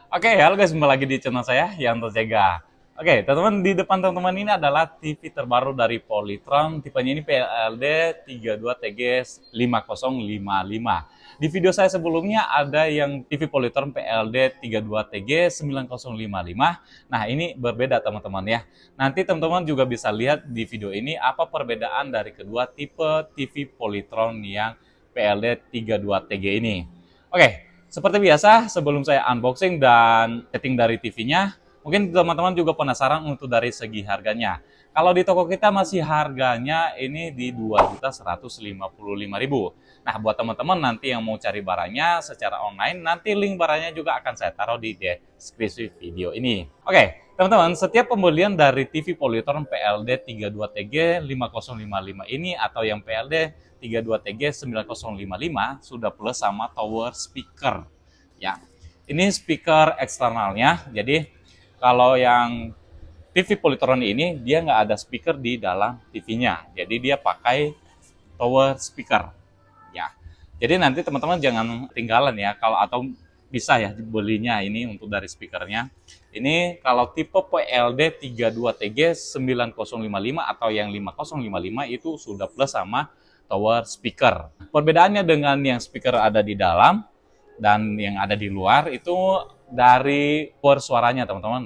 Oke, halo guys, kembali lagi di channel saya, Yanto Jega. Oke, teman-teman, di depan teman-teman ini adalah TV terbaru dari Polytron. Tipenya ini PLD 32TG 5055. Di video saya sebelumnya ada yang TV Polytron PLD 32TG 9055. Nah, ini berbeda teman-teman ya. Nanti teman-teman juga bisa lihat di video ini apa perbedaan dari kedua tipe TV Polytron yang PLD 32TG ini. Oke, seperti biasa, sebelum saya unboxing dan setting dari TV-nya, mungkin teman-teman juga penasaran untuk dari segi harganya. Kalau di toko kita masih harganya ini di 2.155.000. Nah, buat teman-teman nanti yang mau cari barangnya secara online, nanti link barangnya juga akan saya taruh di deskripsi video ini. Oke, teman-teman, setiap pembelian dari TV Polytron PLD 32TG 5055 ini atau yang PLD 32TG 9055 sudah plus sama tower speaker. Ya, ini speaker eksternalnya. Jadi kalau yang TV Polytron ini dia nggak ada speaker di dalam TV-nya. Jadi dia pakai tower speaker. Ya, jadi nanti teman-teman jangan ketinggalan ya kalau atau bisa ya belinya ini untuk dari speakernya. Ini kalau tipe PLD 32TG 9055 atau yang 5055 itu sudah plus sama tower speaker. Perbedaannya dengan yang speaker ada di dalam dan yang ada di luar itu dari power suaranya teman-teman,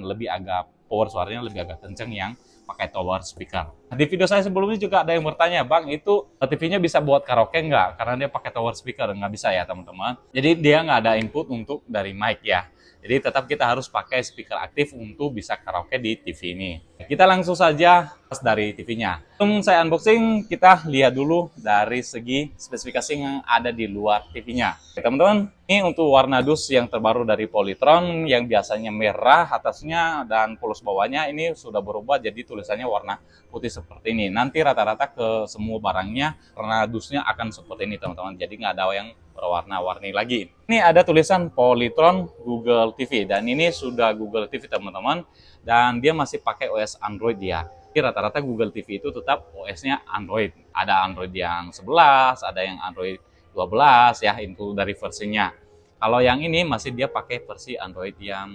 power suaranya lebih agak kenceng yang pakai tower speaker. Di video saya sebelumnya juga ada yang bertanya, Bang, itu TV-nya bisa buat karaoke nggak? Karena dia pakai tower speaker. Nggak bisa ya, teman-teman. Jadi dia nggak ada input untuk dari mic ya. Jadi tetap kita harus pakai speaker aktif untuk bisa karaoke di TV ini. Kita langsung saja dari TV-nya. Sebelum saya unboxing, kita lihat dulu dari segi spesifikasi yang ada di luar TV-nya. Teman-teman, ini untuk warna dus yang terbaru dari Polytron yang biasanya merah atasnya dan polos bawahnya ini sudah berubah jadi tulisannya warna putih seperti ini. Nanti rata-rata ke semua barangnya warna dusnya akan seperti ini teman-teman. Jadi nggak ada yang berwarna-warni lagi. Ini ada tulisan Polytron Google TV dan ini sudah Google TV teman-teman dan dia masih pakai OS Android ya. Rata-rata Google TV itu tetap OS-nya Android. Ada Android yang 11, ada yang Android 12 ya, itu dari versinya. Kalau yang ini masih dia pakai versi Android yang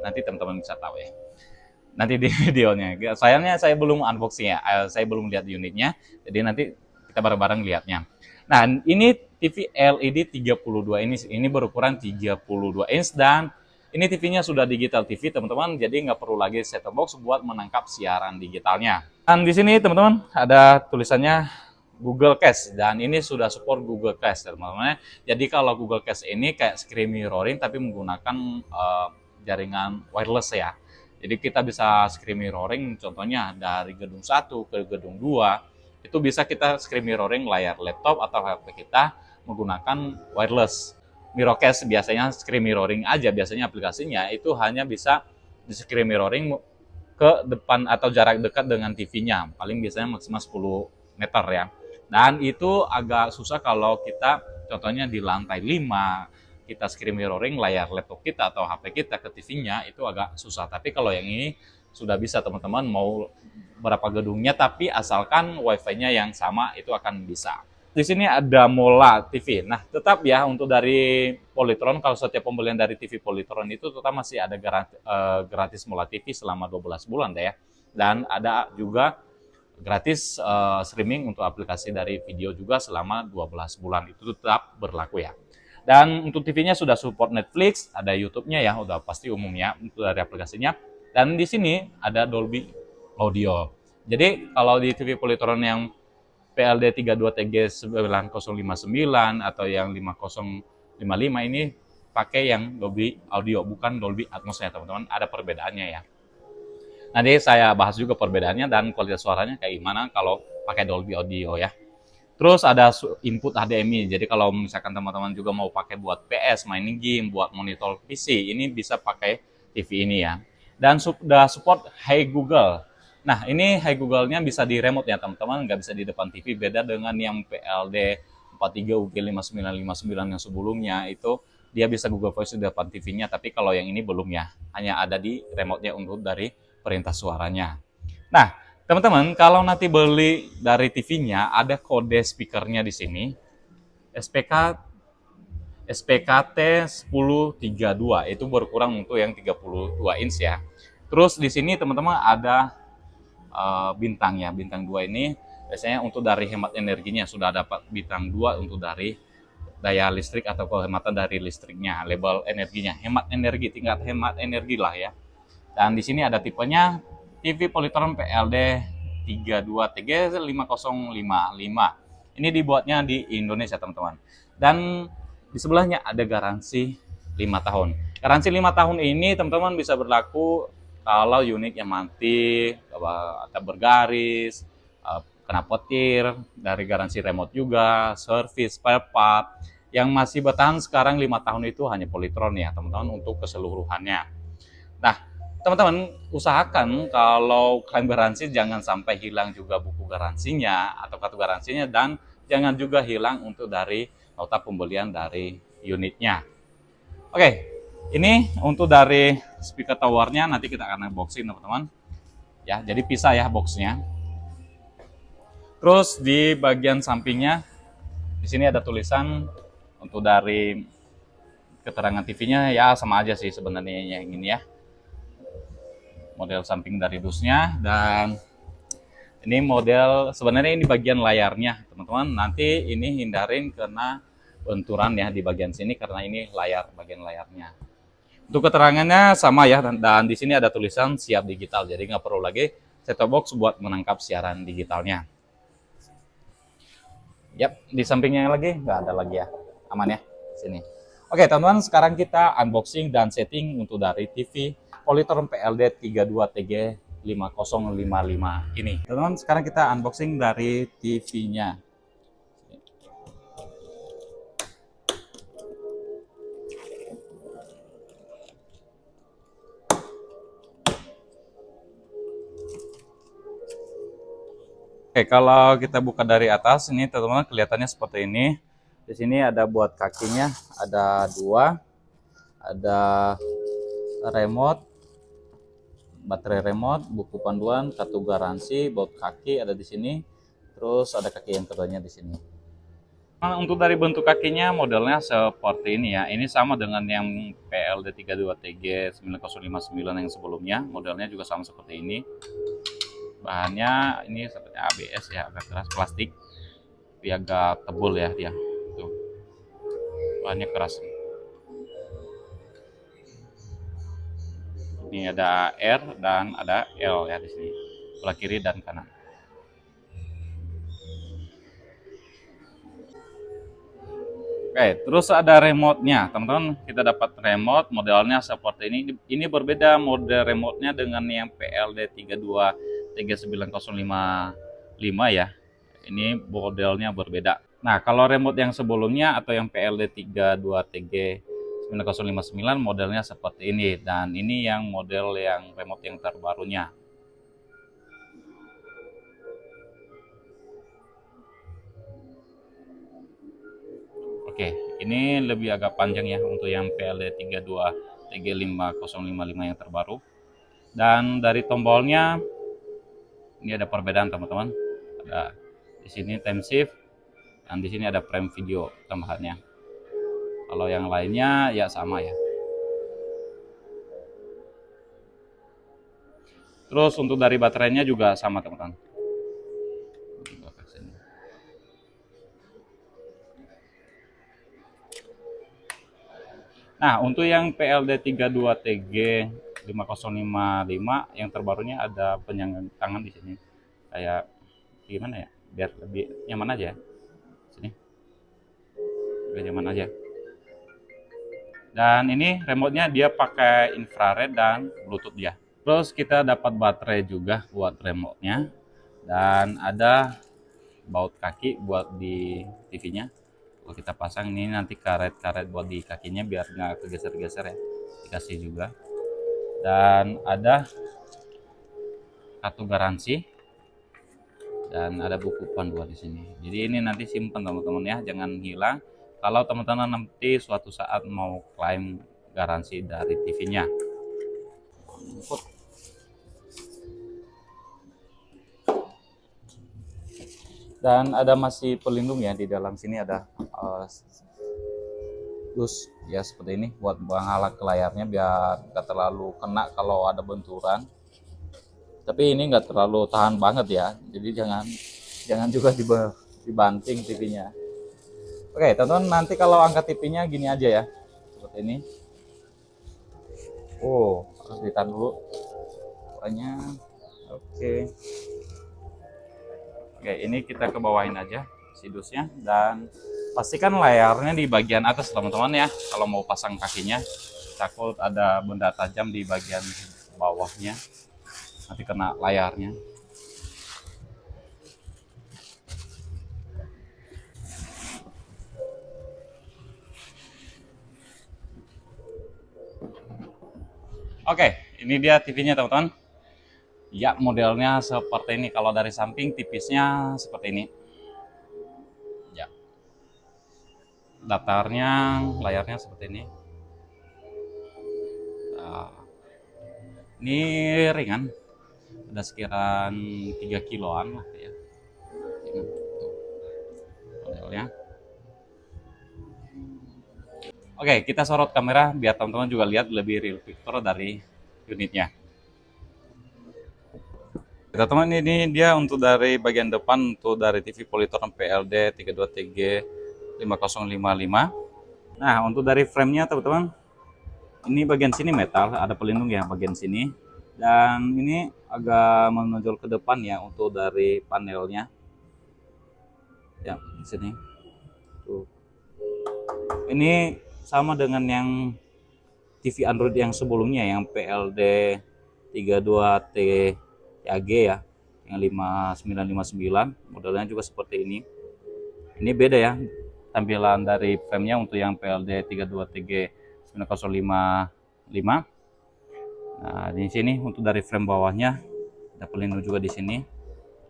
nanti teman-teman bisa tahu ya. Nanti di videonya. Sayangnya saya belum unboxing ya, saya belum lihat unitnya. Jadi nanti kita bareng-bareng lihatnya. Nah, ini TV LED 32 ini berukuran 32 inch dan ini TV-nya sudah digital TV teman-teman, jadi nggak perlu lagi set-top box buat menangkap siaran digitalnya. Dan di sini teman-teman ada tulisannya Google Cast dan ini sudah support Google Cast teman-teman. Jadi kalau Google Cast ini kayak screen mirroring tapi menggunakan jaringan wireless ya. Jadi kita bisa screen mirroring contohnya dari gedung 1 ke gedung 2 itu bisa kita screen mirroring layar laptop atau HP kita menggunakan wireless. Mirrorcast biasanya screen mirroring aja, biasanya aplikasinya itu hanya bisa di screen mirroring ke depan atau jarak dekat dengan TV-nya, paling biasanya maksimal 10 meter ya. Dan itu agak susah kalau kita contohnya di lantai 5 kita screen mirroring layar laptop kita atau HP kita ke TV-nya itu agak susah. Tapi kalau yang ini sudah bisa teman-teman mau berapa gedungnya tapi asalkan wifi-nya yang sama itu akan bisa. Di sini ada Mola TV. Nah, tetap ya untuk dari Polytron kalau setiap pembelian dari TV Polytron itu tetap masih ada gratis Mola TV selama 12 bulan deh ya. Dan ada juga gratis streaming untuk aplikasi dari video juga selama 12 bulan. Itu tetap berlaku ya. Dan untuk TV-nya sudah support Netflix, ada YouTube-nya ya, udah pasti umumnya untuk dari aplikasinya. Dan di sini ada Dolby Audio. Jadi kalau di TV Polytron yang PLD 32TG 9059 atau yang 5055 ini pakai yang Dolby Audio, bukan Dolby Atmos ya teman-teman. Ada perbedaannya ya. Nanti saya bahas juga perbedaannya dan kualitas suaranya kayak gimana kalau pakai Dolby Audio ya. Terus ada input HDMI. Jadi kalau misalkan teman-teman juga mau pakai buat PS, mainin game, buat monitor PC, ini bisa pakai TV ini ya. Dan sudah support Hey Google. Nah, ini Hey Google-nya bisa di remote ya teman-teman, nggak bisa di depan TV. Beda dengan yang PLD 43 UG5959 yang sebelumnya, itu dia bisa Google Voice di depan TV-nya, tapi kalau yang ini belum ya. Hanya ada di remote-nya untuk dari perintah suaranya. Nah, teman-teman, kalau nanti beli dari TV-nya, ada kode speakernya di sini. SPK SPKT 1032, itu berkurang untuk yang 32 inch ya. Terus di sini teman-teman ada bintang ya. Bintang 2 ini biasanya untuk dari hemat energinya, sudah dapat bintang 2 untuk dari daya listrik atau kehematan dari listriknya, label energinya, hemat energi, tingkat hemat energi lah ya. Dan di sini ada tipenya TV Polytron PLD 32TG 5055. Ini dibuatnya di Indonesia, teman-teman. Dan di sebelahnya ada garansi 5 tahun. Garansi 5 tahun ini, teman-teman, bisa berlaku kalau unitnya mati, atau bergaris, kena petir, dari garansi remote juga, service, spare part. Yang masih bertahan sekarang 5 tahun itu hanya Polytron ya, teman-teman, untuk keseluruhannya. Nah, teman-teman usahakan kalau klaim garansi jangan sampai hilang juga buku garansinya atau kartu garansinya, dan jangan juga hilang untuk dari nota pembelian dari unitnya. Oke, ini untuk dari speaker towernya nanti kita akan unboxing, teman-teman. Ya, jadi pisah ya boxnya. Terus di bagian sampingnya di sini ada tulisan untuk dari keterangan TV-nya, ya sama aja sih sebenarnya yang ini ya. Model samping dari dusnya, dan ini model sebenarnya ini bagian layarnya, teman-teman. Nanti ini hindarin kena benturan ya di bagian sini karena ini bagian layarnya. Untuk keterangannya sama ya, dan di sini ada tulisan siap digital, jadi nggak perlu lagi set-top box buat menangkap siaran digitalnya. Yap, di sampingnya lagi nggak ada lagi ya, aman ya sini. Oke teman-teman, sekarang kita unboxing dan setting untuk dari TV Polytron PLD 32TG 5055 ini. Teman-teman, sekarang kita unboxing dari TV-nya. Oke, kalau kita buka dari atas ini teman-teman kelihatannya seperti ini. Di sini ada buat kakinya, ada dua, ada remote, baterai remote, buku panduan, kartu garansi, baut kaki ada di sini. Terus ada kaki yang keduanya di sini. Nah, untuk dari bentuk kakinya modelnya seperti ini ya. Ini sama dengan yang PLD 32TG 9059 yang sebelumnya. Modelnya juga sama seperti ini. Bahannya ini seperti ABS ya, agak keras, plastik. Tapi agak tebal ya dia. Tuh. Bahannya keras. Ini ada R dan ada L ya di sini. Sebelah kiri dan kanan. Oke, terus ada remote-nya. Teman-teman, kita dapat remote modelnya seperti ini. Ini berbeda model remote-nya dengan yang PLD 32 39055 ya. Ini modelnya berbeda. Nah, kalau remote yang sebelumnya atau yang PLD 32TG 9059 modelnya seperti ini, dan ini yang model yang remote yang terbarunya. Oke, ini lebih agak panjang ya untuk yang PLD 32 TG 5055 yang terbaru. Dan dari tombolnya ini ada perbedaan, teman-teman. Ada di sini time shift, dan di sini ada frame video tambahannya. Kalau yang lainnya ya sama ya. Terus untuk dari baterainya juga sama, teman-teman. Nah, untuk yang PLD 32TG 5055 yang terbarunya ada penyangga tangan di sini. Kayak gimana ya? Biar lebih nyaman aja. Sini. Biar nyaman aja. Dan ini remote-nya dia pakai infrared dan Bluetooth ya. Terus kita dapat baterai juga buat remote-nya. Dan ada baut kaki buat di TV-nya. Kalau kita pasang ini nanti karet-karet buat di kakinya biar nggak kegeser-geser ya, dikasih juga. Dan ada kartu garansi dan ada buku panduan di sini. Jadi ini nanti simpan, teman-teman ya, jangan hilang kalau teman-teman nanti suatu saat mau klaim garansi dari TV-nya. Dan ada masih pelindung ya, di dalam sini ada Terus ya seperti ini buat menghalang ke layarnya biar nggak terlalu kena kalau ada benturan. Tapi ini nggak terlalu tahan banget ya. Jadi jangan jangan juga dibanting TV-nya. Oke, teman-teman, nanti kalau angkat TV-nya gini aja ya. Seperti ini. Oh, harus ditahan dulu. Pokoknya oke. Oke, ini kita ke bawahin aja sidusnya dan pastikan layarnya di bagian atas teman-teman ya. Kalau mau pasang kakinya, takut ada benda tajam di bagian bawahnya, nanti kena layarnya. Oke, ini dia TV-nya teman-teman. Ya, modelnya seperti ini. Kalau dari samping tipisnya seperti ini. Ya, datarnya, layarnya seperti ini. Nah, ini ringan, ada sekiraran 3 kiloan lah ya. Tuh, modelnya. Oke, kita sorot kamera biar teman-teman juga lihat lebih real picture dari unitnya. Teman-teman, ini dia untuk dari bagian depan untuk dari TV Polytron PLD 32TG 5055. Nah, untuk dari frame-nya teman-teman, ini bagian sini metal, ada pelindung ya bagian sini. Dan ini agak menonjol ke depan ya untuk dari panelnya. Ya, di sini. Tuh. Ini sama dengan yang TV Android yang sebelumnya yang PLD 32TAG ya, yang 5959, modelnya juga seperti ini. Ini beda ya tampilan dari frame-nya untuk yang PLD 32TG 9055. Nah, di sini untuk dari frame bawahnya ada pelindung juga di sini.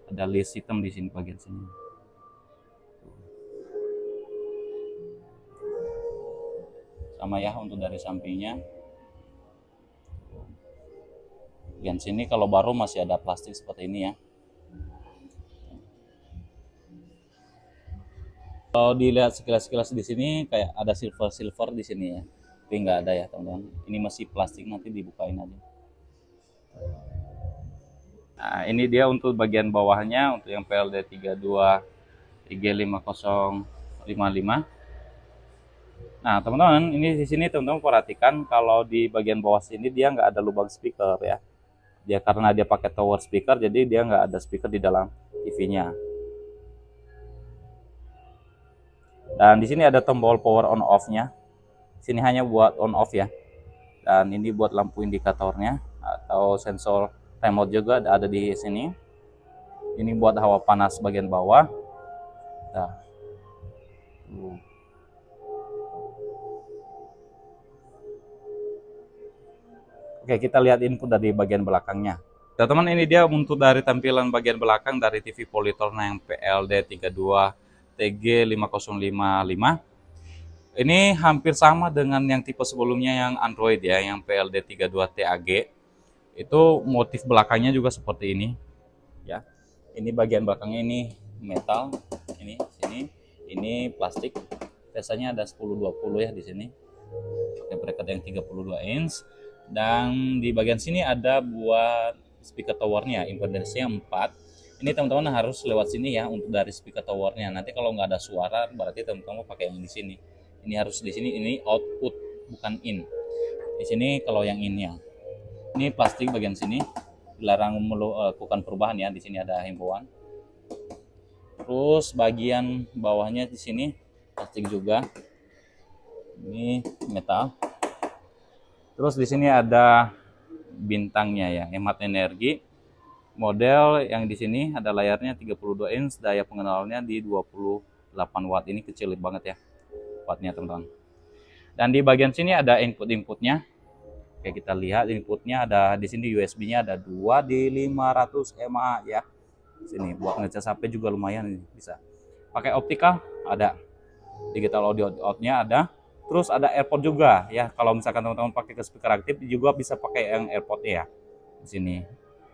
Ada list hitam di sini bagian sini. Sama ya untuk dari sampingnya. Bagian sini kalau baru masih ada plastik seperti ini ya. Kalau dilihat sekilas-sekilas di sini kayak ada silver di sini ya. Tapi nggak ada ya teman-teman. Ini masih plastik, nanti dibukain aja. Nah, ini dia untuk bagian bawahnya untuk yang PLD 32 IG5055. Nah, teman-teman, ini di sini teman-teman perhatikan kalau di bagian bawah sini dia nggak ada lubang speaker ya. Dia karena dia pakai tower speaker, jadi dia nggak ada speaker di dalam TV-nya. Dan di sini ada tombol power on off-nya. Sini hanya buat on off ya. Dan ini buat lampu indikatornya atau sensor remote juga ada di sini. Ini buat hawa panas bagian bawah. Nah. Oke, kita lihat input dari bagian belakangnya. Teman-teman, ini dia untuk dari tampilan bagian belakang dari TV Polytron yang PLD 32 TG5055. Ini hampir sama dengan yang tipe sebelumnya yang Android ya, yang PLD 32 TAG. Itu motif belakangnya juga seperti ini ya. Ini bagian belakangnya ini metal, ini sini, ini plastik. Biasanya ada 10-20 ya di sini. Pakai bracket yang 32 inch. Dan di bagian sini ada buat speaker towernya, impedansinya 4. Ini teman-teman harus lewat sini ya untuk dari speaker towernya. Nanti kalau nggak ada suara berarti teman-teman pakai yang di sini. Ini harus di sini, ini output bukan in. Di sini kalau yang in ya. Ini plastik bagian sini, dilarang melakukan perubahan ya. Di sini ada himbauan. Terus bagian bawahnya di sini plastik juga. Ini metal. Terus di sini ada bintangnya ya, hemat energi. Model yang di sini ada layarnya 32 inch, daya pengenalannya di 28 watt. Ini kecil banget ya wattnya teman-teman. Dan di bagian sini ada input-inputnya. Oke, kita lihat inputnya ada di sini, USB-nya ada 2 di 500 mAh ya. Sini buat ngecas HP juga lumayan, ini bisa. Pakai optical ada. Digital audio out-nya ada. Terus ada AirPod juga ya. Kalau misalkan teman-teman pakai ke speaker aktif juga bisa pakai yang AirPod ya di sini.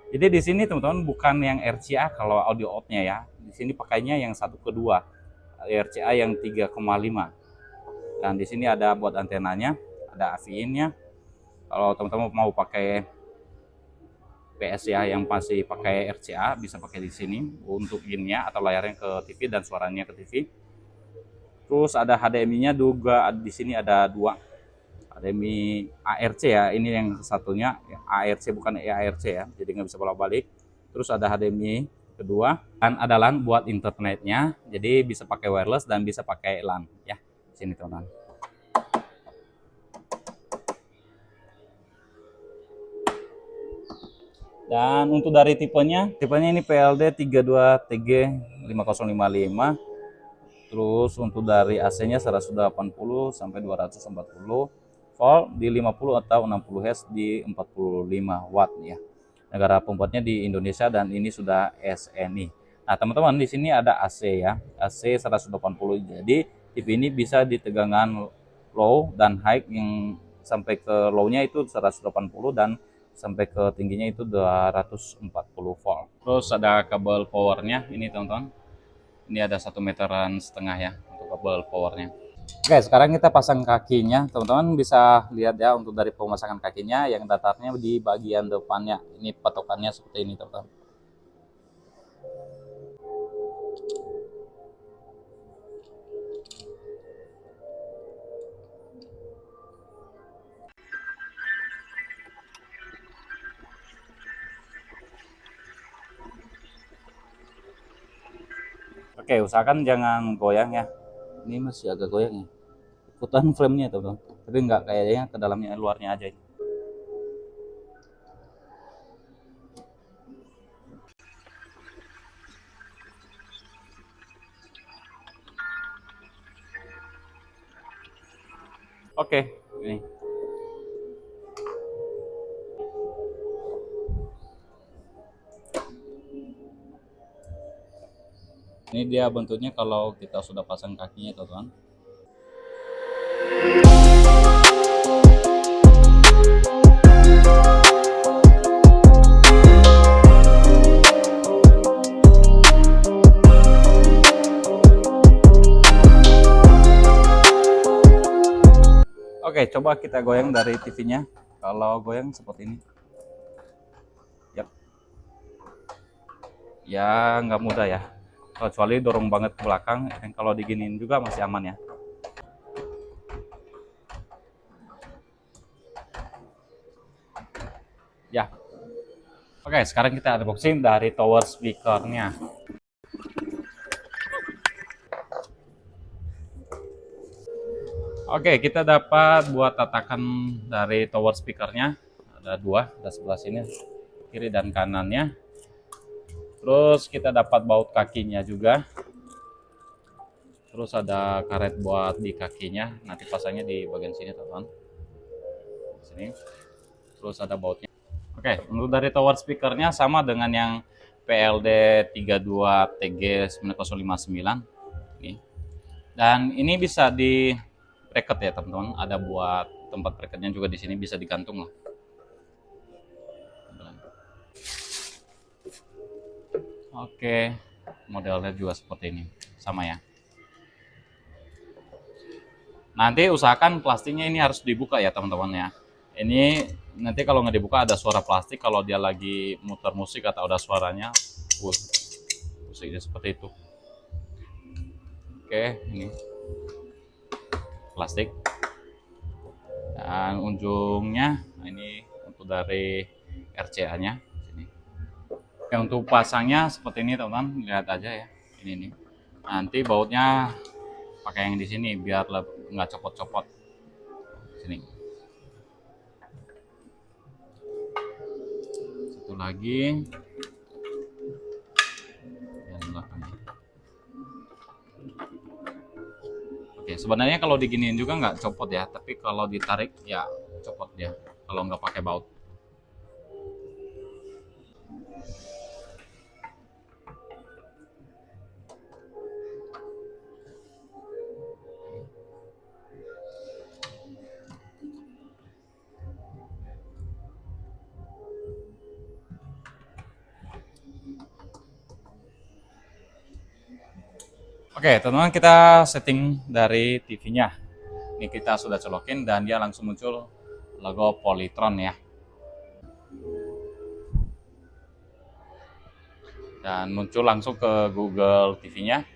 Jadi di sini teman-teman bukan yang RCA kalau audio out-nya ya. Di sini pakainya yang 1/2. RCA yang 3,5. Dan di sini ada buat antenanya, ada AV-in-nya. Kalau teman-teman mau pakai PS ya yang masih pakai RCA bisa pakai di sini untuk in-nya atau layarnya ke TV dan suaranya ke TV. Terus ada HDMI-nya juga di sini ada dua. HDMI ARC ya, ini yang satunya ARC bukan ARC ya, jadi nggak bisa bolak-balik. Terus ada HDMI kedua dan ada LAN buat internetnya, jadi bisa pakai wireless dan bisa pakai LAN ya. Sini teman-teman. Dan untuk dari tipenya ini PLD 32TG 5055. Terus untuk dari AC-nya 180 sampai 240 volt di 50 atau 60 Hz di 45 watt ya. Negara pembuatnya di Indonesia dan ini sudah SNI. Nah, teman-teman di sini ada AC ya. AC 180. Jadi TV ini bisa di tegangan low dan high yang sampai ke low-nya itu 180 dan sampai ke tingginya itu 240 volt. Terus ada kabel powernya ini teman-teman. Ini ada 1,5 meter ya untuk kabel powernya. Oke, sekarang kita pasang kakinya. Teman-teman bisa lihat ya untuk dari pemasangan kakinya yang datarnya di bagian depannya. Ini patokannya seperti ini teman-teman. Oke, usahakan jangan goyang ya. Ini masih agak goyang ya. Ikutan frame-nya teman-teman. Tapi nggak kayaknya ke dalamnya, luarnya aja. Oke, ini. Ini dia bentuknya kalau kita sudah pasang kakinya teman-teman. Oke, coba kita goyang dari TV-nya. Kalau goyang seperti ini. Yap. Ya, nggak mudah ya. Kecuali dorong banget ke belakang. Dan kalau diginiin juga masih aman ya. Ya. Oke, sekarang kita unboxing dari tower speakernya. Oke, kita dapat buat tatakan dari tower speakernya. Ada dua, ada sebelah sini, kiri dan kanannya. Terus kita dapat baut kakinya juga. Terus ada karet buat di kakinya. Nanti pasangnya di bagian sini, teman-teman. Sini. Terus ada bautnya. Oke, untuk dari tower speakernya sama dengan yang PLD 32TG 9059. Nih. Dan ini bisa di bracket ya teman-teman, ada buat tempat bracketnya juga di sini bisa digantung lah. Oke, modelnya juga seperti ini, sama ya. Nanti usahakan plastiknya ini harus dibuka ya teman-teman ya. Ini nanti kalau nggak dibuka ada suara plastik kalau dia lagi muter musik atau ada suaranya, musiknya seperti itu. Oke, ini plastik. Dan ujungnya ini untuk dari RCA-nya sini. Yang untuk pasangnya seperti ini teman-teman, lihat aja ya. Ini nih. Nanti bautnya pakai yang di sini biar nggak copot-copot. Sini. Satu lagi. Yang belakangnya. Oke, sebenarnya kalau diginiin juga nggak copot ya, tapi kalau ditarik ya copot dia kalau nggak pakai baut. Oke, teman-teman kita setting dari TV-nya. Ini kita sudah colokin dan dia langsung muncul logo Polytron ya. Dan muncul langsung ke Google TV-nya.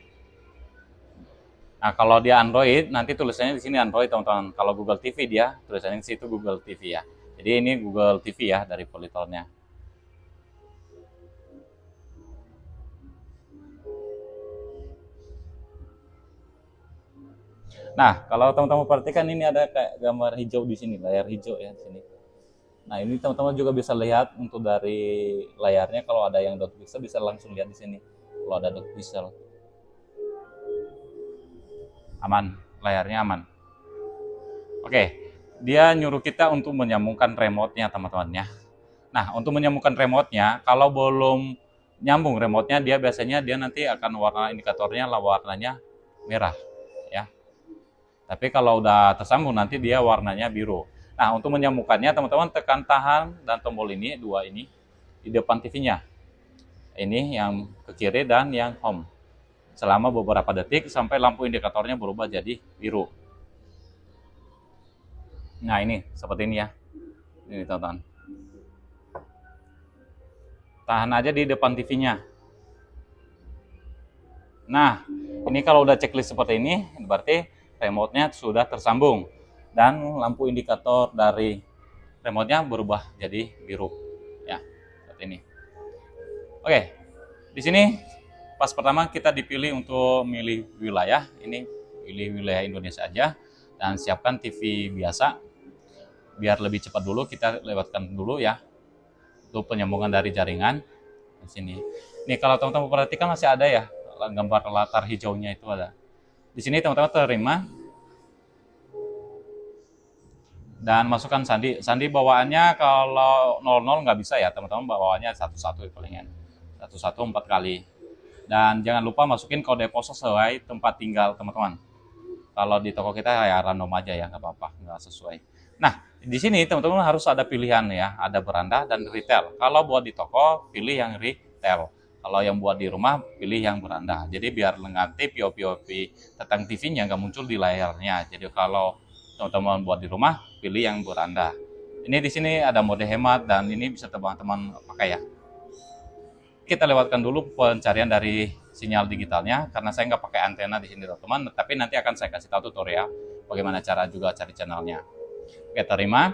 Nah, kalau dia Android, nanti tulisannya di sini Android, teman-teman. Kalau Google TV dia tulisannya di situ Google TV ya. Jadi ini Google TV ya dari Polytron-nya. Nah, kalau teman-teman perhatikan ini ada kayak gambar hijau di sini, layar hijau ya di sini. Nah, ini teman-teman juga bisa lihat untuk dari layarnya kalau ada yang dot pixel bisa langsung lihat di sini. Kalau ada dot pixel. Aman, layarnya aman. Oke, dia nyuruh kita untuk menyambungkan remote-nya, teman-teman ya. Nah, untuk menyambungkan remote-nya, kalau belum nyambung remote-nya, dia biasanya dia nanti akan warna indikatornya warnanya merah ya. Tapi kalau udah tersambung nanti dia warnanya biru. Nah, untuk menyambungkannya teman-teman tekan tahan dan tombol ini, dua ini di depan TV-nya. Ini yang ke kiri dan yang home. Selama beberapa detik sampai lampu indikatornya berubah jadi biru. Nah, ini seperti ini ya. Ini teman-teman. Tahan aja di depan TV-nya. Nah, ini kalau udah checklist seperti ini, berarti remote-nya sudah tersambung. Dan lampu indikator dari remote-nya berubah jadi biru. Ya, seperti ini. Oke, di sini pas pertama kita dipilih untuk milih wilayah. Ini pilih wilayah Indonesia aja. Dan siapkan TV biasa. Biar lebih cepat dulu, kita lewatkan dulu ya. Untuk penyambungan dari jaringan. Di sini. Nih, kalau teman-teman perhatikan masih ada ya gambar latar hijaunya itu ada. Di sini teman-teman terima dan masukkan sandi. Sandi bawaannya kalau 00 nggak bisa ya teman-teman, bawaannya 11 palingan. 11 4 kali. Dan jangan lupa masukin kode pos sesuai tempat tinggal teman-teman. Kalau di toko kita ya random aja ya, nggak apa-apa, nggak sesuai. Nah, di sini teman-teman harus ada pilihan ya, ada beranda dan retail. Kalau buat di toko, pilih yang retail. Kalau yang buat di rumah, pilih yang beranda. Jadi biar nanti POV tentang TV-nya nggak muncul di layarnya. Jadi kalau teman-teman buat di rumah, pilih yang beranda. Ini di sini ada mode hemat dan ini bisa teman-teman pakai ya. Kita lewatkan dulu pencarian dari sinyal digitalnya karena saya nggak pakai antena di sini teman-teman. Tapi nanti akan saya kasih tahu tutorial bagaimana cara juga cari channelnya. Oke, terima.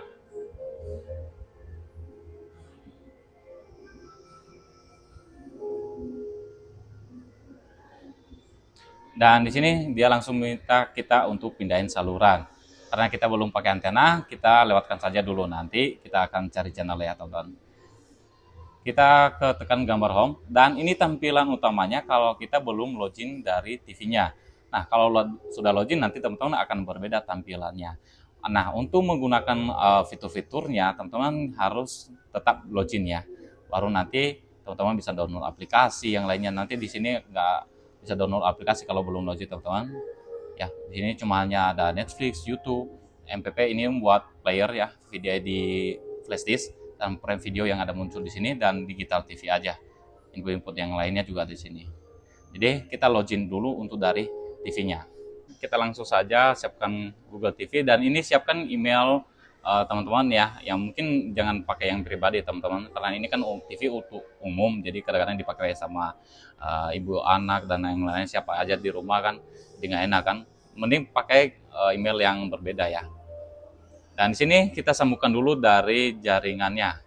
Dan di sini dia langsung minta kita untuk pindahin saluran. Karena kita belum pakai antena, kita lewatkan saja dulu. Nanti kita akan cari channel ya teman-teman. Kita tekan gambar home. Dan ini tampilan utamanya kalau kita belum login dari TV-nya. Nah, kalau sudah login nanti teman-teman akan berbeda tampilannya. Nah, untuk menggunakan fitur-fiturnya, teman-teman harus tetap login ya. Baru nanti teman-teman bisa download aplikasi yang lainnya. Nanti di sini nggak bisa download aplikasi kalau belum login teman-teman. Ya, di sini cuma hanya ada Netflix, YouTube, MPP ini buat player ya, video di flash disk dan Prime Video yang ada muncul di sini dan digital TV aja. Input-input yang lainnya juga di sini. Jadi kita login dulu untuk dari TV-nya. Kita langsung saja siapkan Google TV dan ini siapkan email teman-teman ya, yang mungkin jangan pakai yang pribadi teman-teman karena ini kan TV untuk umum, jadi kadang-kadang dipakai sama ibu anak dan yang lain siapa aja di rumah kan, jadi nggak enak kan, mending pakai email yang berbeda ya. Dan di sini kita sambungkan dulu dari jaringannya.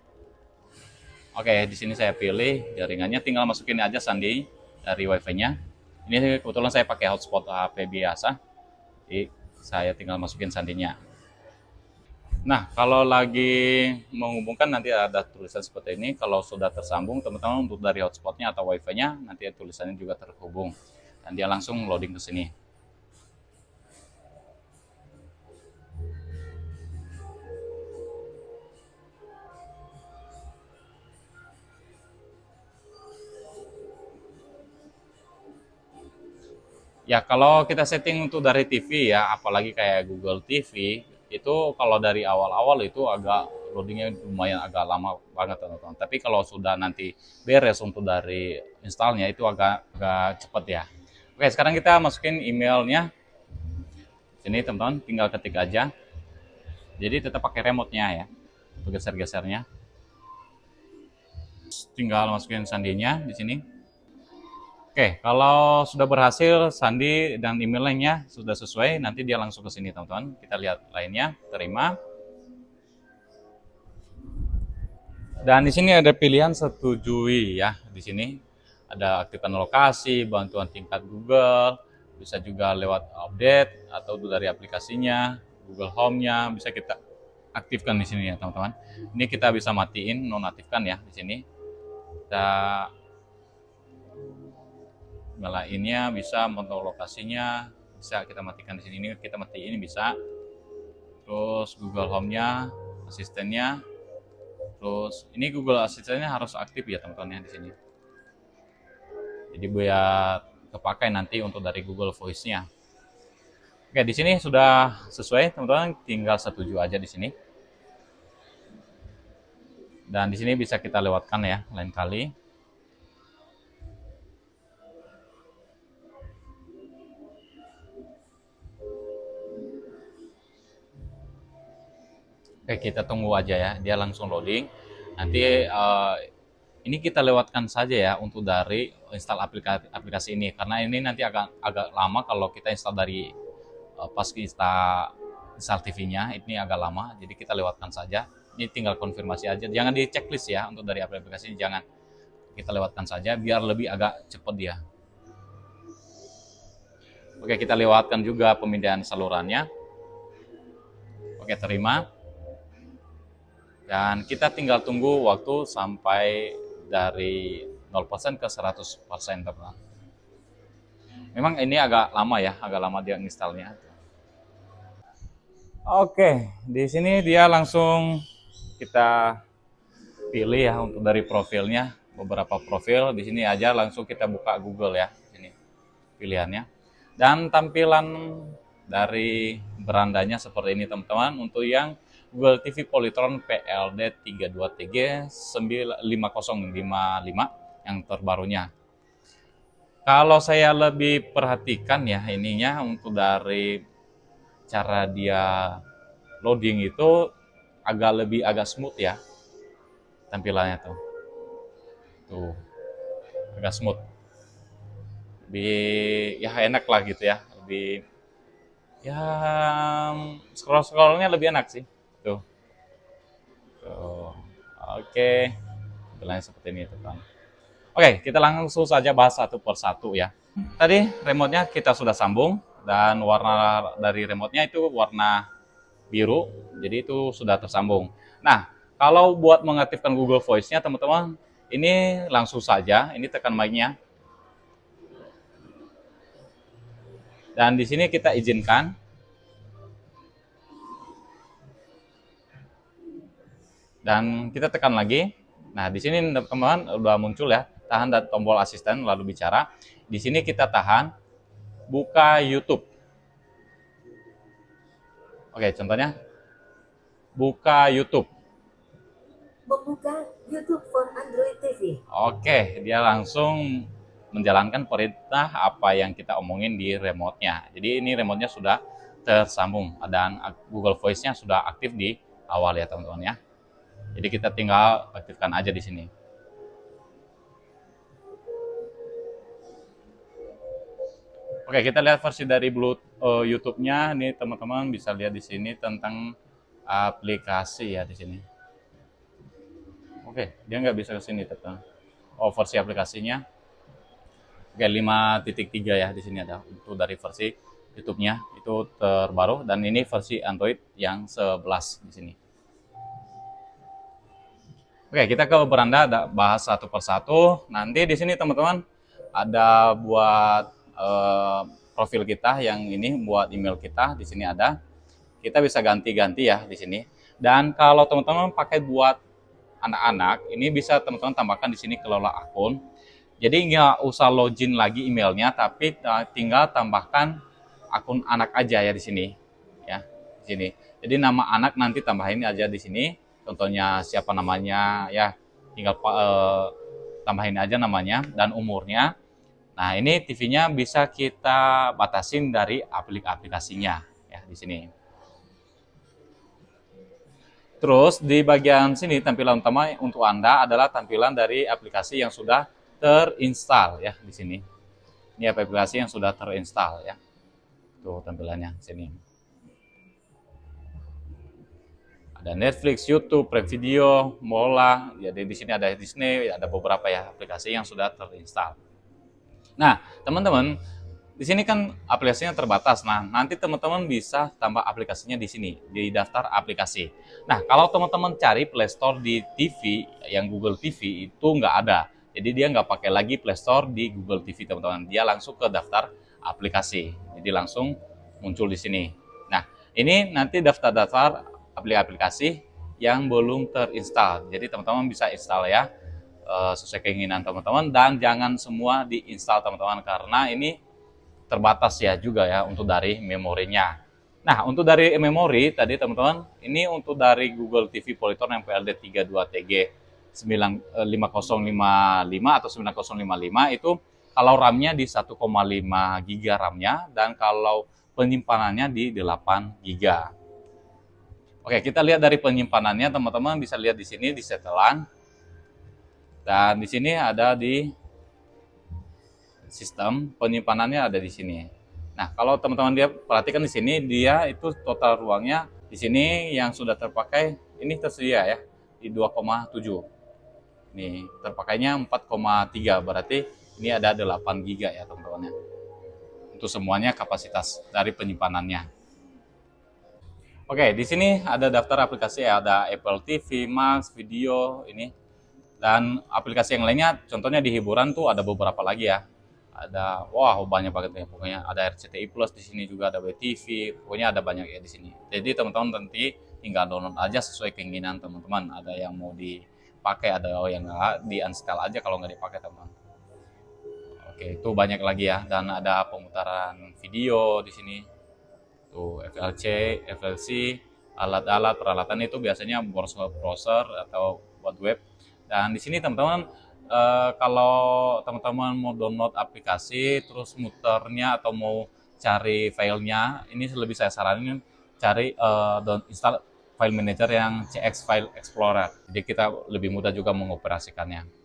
Oke, di sini saya pilih jaringannya, tinggal masukin aja sandi dari wifi-nya. Ini kebetulan saya pakai hotspot HP biasa, jadi saya tinggal masukin sandinya. Nah, kalau lagi menghubungkan nanti ada tulisan seperti ini. Kalau sudah tersambung, teman-teman untuk dari hotspotnya atau wifi-nya, nanti tulisannya juga terhubung. Dan dia langsung loading ke sini. Ya, kalau kita setting untuk dari TV ya, apalagi kayak Google TV, itu kalau dari awal-awal itu agak loadingnya lumayan agak lama banget teman-teman. Tapi kalau sudah nanti beres untuk dari installnya itu agak cepat ya. Oke, sekarang kita masukin emailnya. Sini teman-teman tinggal ketik aja. Jadi tetap pakai remote-nya ya untuk geser-gesernya. Tinggal masukin sandinya di sini. Oke, kalau sudah berhasil sandi dan emailnya sudah sesuai, nanti dia langsung ke sini teman-teman. Kita lihat lainnya, terima. Dan di sini ada pilihan setujui ya. Di sini ada aktifkan lokasi, bantuan tingkat Google, bisa juga lewat update atau dari aplikasinya, Google Home-nya bisa kita aktifkan di sini ya teman-teman. Ini kita bisa matiin, nonaktifkan ya di sini. Kita nyalainnya, bisa monitor lokasinya, bisa kita matikan di sini. Ini kita matiin bisa. Terus Google Home-nya, asistennya. Terus ini Google Asistennya harus aktif ya teman-teman ya di sini. Jadi biar kepakai nanti untuk dari Google Voice-nya. Oke, di sini sudah sesuai teman-teman, tinggal setuju aja di sini. Dan di sini bisa kita lewatkan ya lain kali. Oke, kita tunggu aja ya, dia langsung loading. Nanti ini kita lewatkan saja ya untuk dari install aplikasi ini, karena ini nanti agak lama kalau kita install dari pas kita install TV-nya, ini agak lama, jadi kita lewatkan saja. Ini tinggal konfirmasi aja, jangan di checklist ya untuk dari aplikasi ini, jangan, kita lewatkan saja biar lebih agak cepat dia. Oke, kita lewatkan juga pemindahan salurannya. Oke, terima. Dan kita tinggal tunggu waktu sampai dari 0% ke 100% teman-teman. Memang ini agak lama ya, agak lama dia installnya. Oke, di sini dia langsung kita pilih ya untuk dari profilnya, beberapa profil di sini aja langsung kita buka Google ya, ini pilihannya. Dan tampilan dari berandanya seperti ini teman-teman untuk yang Google TV Polytron PLD 32TG 5055 yang terbarunya. Kalau saya lebih perhatikan ya ininya untuk dari cara dia loading itu agak smooth ya tampilannya tuh. Tuh. Agak smooth. Lebih ya enak lah gitu ya. Lebih ya scroll-scrollnya lebih enak sih. Tuh. Tuh. Oke. Tampilannya seperti ini teman. Oke, kita langsung saja bahas satu persatu ya. Tadi remote-nya kita sudah sambung dan warna dari remote-nya itu warna biru, jadi itu sudah tersambung. Nah, kalau buat mengaktifkan Google Voice-nya teman-teman, ini langsung saja, ini tekan mic-nya. Dan di sini kita izinkan. Dan kita tekan lagi. Nah, di sini teman-teman udah muncul ya, tahan dan tombol asisten lalu bicara. Di sini kita tahan, buka YouTube. Oke, contohnya buka YouTube. Membuka YouTube for Android TV. Oke, dia langsung menjalankan perintah apa yang kita omongin di remote-nya. Jadi ini remote-nya sudah tersambung dan Google Voice-nya sudah aktif di awal ya teman-teman ya. Jadi kita tinggal aktifkan aja di sini. Oke, kita lihat versi dari YouTube-nya. Ini teman-teman bisa lihat di sini tentang aplikasi ya di sini. Oke, dia nggak bisa ke sini teman. Oh, versi aplikasinya. Oke, 5.3 ya di sini ada untuk dari versi YouTube-nya itu terbaru dan ini versi Android yang 11 di sini. Oke, kita ke beranda bahas satu persatu. Nanti di sini teman-teman ada buat profil kita yang ini buat email kita di sini ada. Kita bisa ganti-ganti ya di sini. Dan kalau teman-teman pakai buat anak-anak, ini bisa teman-teman tambahkan di sini kelola akun. Jadi nggak usah login lagi emailnya, tapi tinggal tambahkan akun anak aja ya di sini, ya di sini. Jadi nama anak nanti tambahin aja di sini. Contohnya siapa namanya, ya tinggal tambahin aja namanya dan umurnya. Nah ini TV-nya bisa kita batasin dari aplikasinya, ya di sini. Terus di bagian sini tampilan utama untuk Anda adalah tampilan dari aplikasi yang sudah terinstall ya di sini. Ini aplikasi yang sudah terinstall ya. Tuh tampilannya di sini. Ada Netflix, YouTube, Prime Video, Mola. Jadi di sini ada Disney, ada beberapa ya aplikasi yang sudah terinstall. Nah, teman-teman, di sini kan aplikasinya terbatas. Nah, nanti teman-teman bisa tambah aplikasinya di sini, di daftar aplikasi. Nah, kalau teman-teman cari Play Store di TV, yang Google TV itu nggak ada. Jadi dia nggak pakai lagi Play Store di Google TV, teman-teman. Dia langsung ke daftar aplikasi. Jadi langsung muncul di sini. Nah, ini nanti daftar-daftar aplikasi yang belum terinstall. Jadi teman-teman bisa install ya, sesuai keinginan teman-teman. Dan jangan semua diinstal teman-teman, karena ini terbatas ya juga ya untuk dari memorinya. Nah, untuk dari memori tadi teman-teman, ini untuk dari Google TV Polytron yang PLD 32TG 5055 atau 9055 itu kalau RAM-nya di 1,5 GB RAM-nya, dan kalau penyimpanannya di 8 GB. Oke, kita lihat dari penyimpanannya, teman-teman bisa lihat di sini di setelan. Dan di sini ada di sistem penyimpanan ada di sini. Nah, kalau teman-teman dia perhatikan di sini, dia itu total ruangnya di sini yang sudah terpakai ini tersedia ya di 2,7. Nih, terpakainya 4,3, berarti ini ada 8 GB ya teman-teman ya. Untuk semuanya kapasitas dari penyimpanannya. Oke, di sini ada daftar aplikasi, ada Apple TV, Max, Video ini. Dan aplikasi yang lainnya, contohnya di hiburan tuh ada beberapa lagi ya. Ada, wah banyak banget ya pokoknya. Ada RCTI Plus di sini juga, ada WTV, pokoknya ada banyak ya di sini. Jadi teman-teman nanti tinggal download aja sesuai keinginan teman-teman. Ada yang mau dipakai, ada yang nggak, di-uninstall aja kalau nggak dipakai teman-teman. Oke, itu banyak lagi ya. Dan ada pemutaran video di sini. Tuh FLC, FLC, alat-alat peralatan itu biasanya browser atau buat web. Dan di sini teman-teman, kalau teman-teman mau download aplikasi terus muternya atau mau cari filenya, ini lebih saya saranin cari install file manager yang CX File Explorer. Jadi kita lebih mudah juga mengoperasikannya.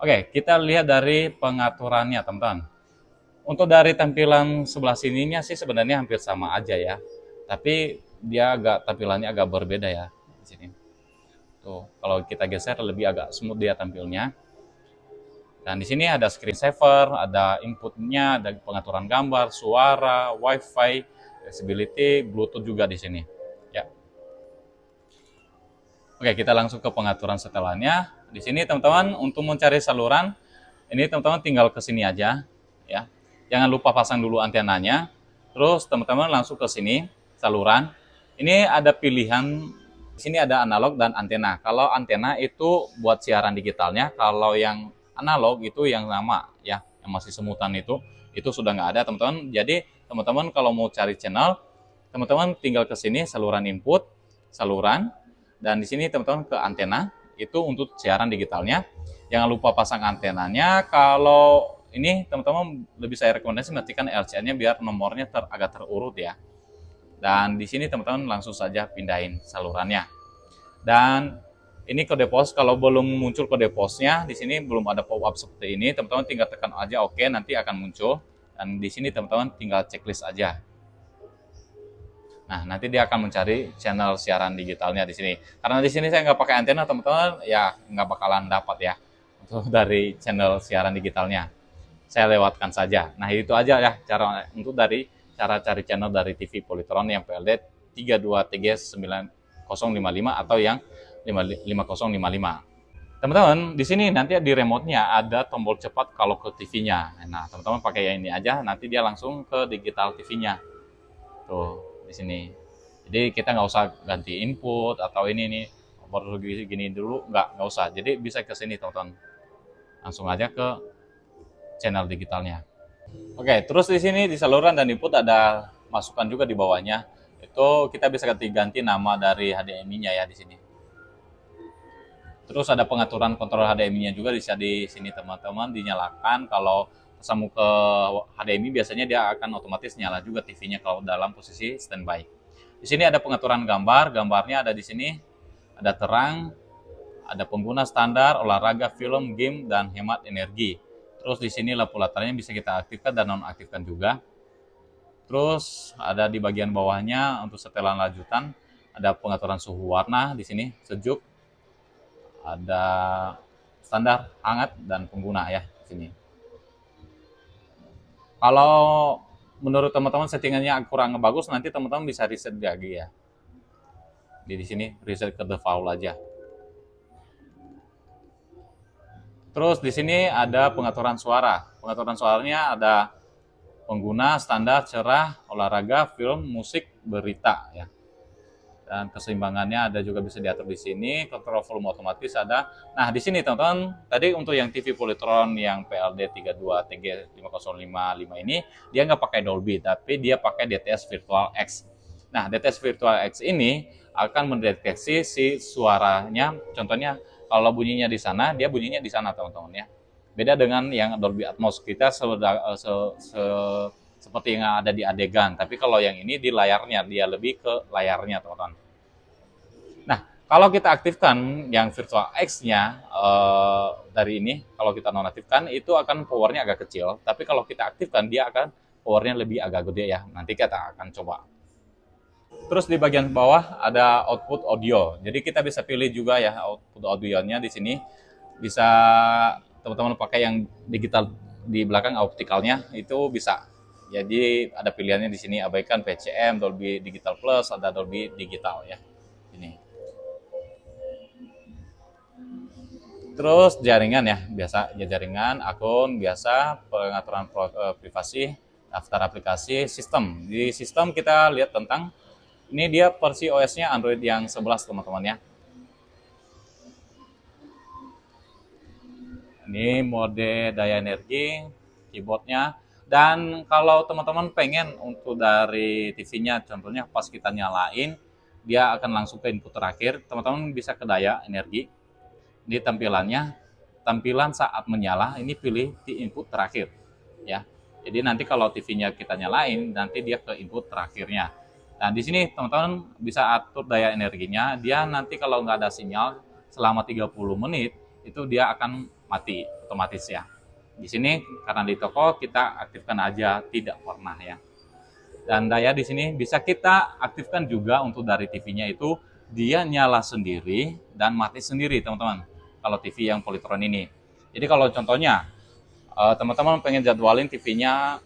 Oke, kita lihat dari pengaturannya teman-teman. Untuk dari tampilan sebelah sininya sih sebenarnya hampir sama aja ya. Tapi dia tampilannya agak berbeda ya di sini. Tuh, kalau kita geser lebih agak smooth dia tampilnya. Dan di sini ada screen saver, ada inputnya, ada pengaturan gambar, suara, WiFi, accessibility, Bluetooth juga di sini. Ya. Oke, kita langsung ke pengaturan setelannya. Di sini teman-teman untuk mencari saluran, ini teman-teman tinggal ke sini aja ya. Jangan lupa pasang dulu antenanya. Terus teman-teman langsung ke sini saluran. Ini ada pilihan, di sini ada analog dan antena. Kalau antena itu buat siaran digitalnya, kalau yang analog itu yang lama ya, yang masih semutan itu sudah nggak ada teman-teman. Jadi teman-teman kalau mau cari channel, teman-teman tinggal ke sini saluran input, saluran, dan di sini teman-teman ke antena, itu untuk siaran digitalnya. Jangan lupa pasang antenanya. Kalau ini teman-teman lebih saya rekomendasi matikan LCA-nya biar nomornya agak terurut ya. Dan di sini teman-teman langsung saja pindahin salurannya. Dan ini kode pos, kalau belum muncul kode posnya, di sini belum ada pop-up seperti ini, teman-teman tinggal tekan aja oke, nanti akan muncul. Dan di sini teman-teman tinggal checklist aja. Nah, nanti dia akan mencari channel siaran digitalnya di sini. Karena di sini saya nggak pakai antena, teman-teman, ya nggak bakalan dapat ya untuk dari channel siaran digitalnya. Saya lewatkan saja. Nah, itu aja ya cara untuk dari cara cari channel dari TV Polytron yang PLD 32TG9055 atau yang 5055. Teman-teman, di sini nanti di remote-nya ada tombol cepat kalau ke TV-nya. Nah, teman-teman pakai yang ini aja, nanti dia langsung ke digital TV-nya. Tuh, di sini. Jadi kita nggak usah ganti input atau ini nih baru gini dulu, nggak usah. Jadi bisa ke sini teman-teman. Langsung aja ke channel digitalnya. Oke, terus di sini di saluran dan input ada masukan juga di bawahnya. Itu kita bisa ganti nama dari HDMI-nya ya di sini. Terus ada pengaturan kontrol HDMI-nya juga bisa di sini teman-teman, dinyalakan. Kalau tersambung ke HDMI biasanya dia akan otomatis nyala juga TV-nya kalau dalam posisi standby. Di sini ada pengaturan gambar, gambarnya ada di sini. Ada terang, ada pengguna standar, olahraga, film, game, dan hemat energi. Terus di sini lampu latarnya bisa kita aktifkan dan nonaktifkan juga. Terus ada di bagian bawahnya untuk setelan lanjutan ada pengaturan suhu warna di sini, sejuk, ada standar, hangat, dan pengguna ya di sini. Kalau menurut teman-teman settingannya kurang bagus, nanti teman-teman bisa reset lagi ya. Di sini reset ke default aja. Terus di sini ada pengaturan suara. Pengaturan suaranya ada pengguna, standar, cerah, olahraga, film, musik, berita ya. Dan keseimbangannya ada juga bisa diatur di sini. Kontrol volume otomatis ada. Nah, di sini teman-teman, tadi untuk yang TV Polytron yang PLD 32TG5055 ini, dia nggak pakai Dolby, tapi dia pakai DTS Virtual X. Nah, DTS Virtual X ini akan mendeteksi si suaranya. Contohnya, kalau bunyinya di sana, dia bunyinya di sana, teman-teman ya. Beda dengan yang Dolby Atmos, kita seperti yang ada di adegan. Tapi kalau yang ini di layarnya, dia lebih ke layarnya, teman-teman. Nah, kalau kita aktifkan yang Virtual X-nya dari ini, kalau kita nonaktifkan, itu akan powernya agak kecil. Tapi kalau kita aktifkan, dia akan powernya lebih agak gede ya. Nanti kita akan coba. Terus di bagian bawah ada output audio. Jadi kita bisa pilih juga ya output audionya di sini. Bisa teman-teman pakai yang digital di belakang optikalnya itu bisa. Jadi ada pilihannya di sini, abaikan PCM, Dolby Digital Plus, ada Dolby Digital ya. Ini. Terus jaringan ya, biasa ya jaringan, akun biasa, pengaturan privasi, daftar aplikasi, sistem. Di sistem kita lihat tentang ini dia versi OS-nya Android yang 11 teman-teman ya. Ini mode daya energi, keyboardnya. Dan kalau teman-teman pengen untuk dari TV-nya, contohnya pas kita nyalain, dia akan langsung ke input terakhir. Teman-teman bisa ke daya energi. Di tampilannya, tampilan saat menyala, ini pilih di input terakhir. Ya. Jadi nanti kalau TV-nya kita nyalain, nanti dia ke input terakhirnya. Nah, di sini teman-teman bisa atur daya energinya. Dia nanti kalau nggak ada sinyal selama 30 menit, itu dia akan mati otomatis ya. Di sini karena di toko kita aktifkan aja, tidak pernah ya. Dan daya di sini bisa kita aktifkan juga untuk dari TV-nya itu dia nyala sendiri dan mati sendiri teman-teman. Kalau TV yang Polytron ini. Jadi kalau contohnya teman-teman pengen jadwalin TV-nya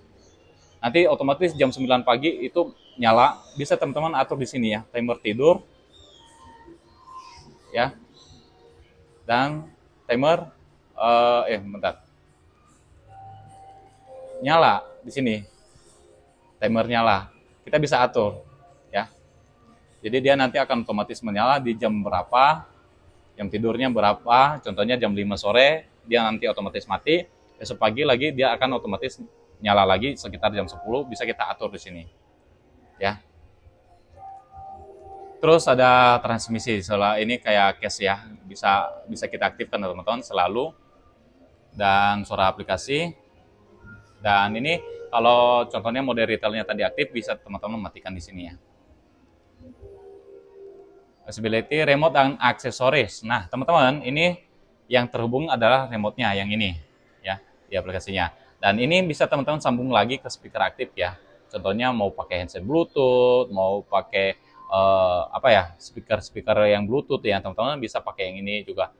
nanti otomatis jam 9 pagi itu nyala, bisa teman-teman atur di sini ya, timer tidur ya. Dan timer bentar. Nyala di sini. Timer nyala. Kita bisa atur ya. Jadi dia nanti akan otomatis menyala di jam berapa, jam tidurnya berapa, contohnya jam 5 sore, dia nanti otomatis mati, besok pagi lagi dia akan otomatis nyala lagi sekitar jam 10, bisa kita atur di sini. Ya. Terus ada transmisi, ini kayak case ya, bisa kita aktifkan teman-teman selalu. Dan suara aplikasi. Dan ini kalau contohnya mode retailnya tadi aktif, bisa teman-teman matikan di sini ya. Accessibility, remote, dan aksesoris. Nah, teman-teman, ini yang terhubung adalah remote-nya, yang ini ya, di aplikasinya. Dan ini bisa teman-teman sambung lagi ke speaker aktif ya. Contohnya mau pakai handset Bluetooth, mau pakai speaker yang Bluetooth ya, teman-teman bisa pakai yang ini juga.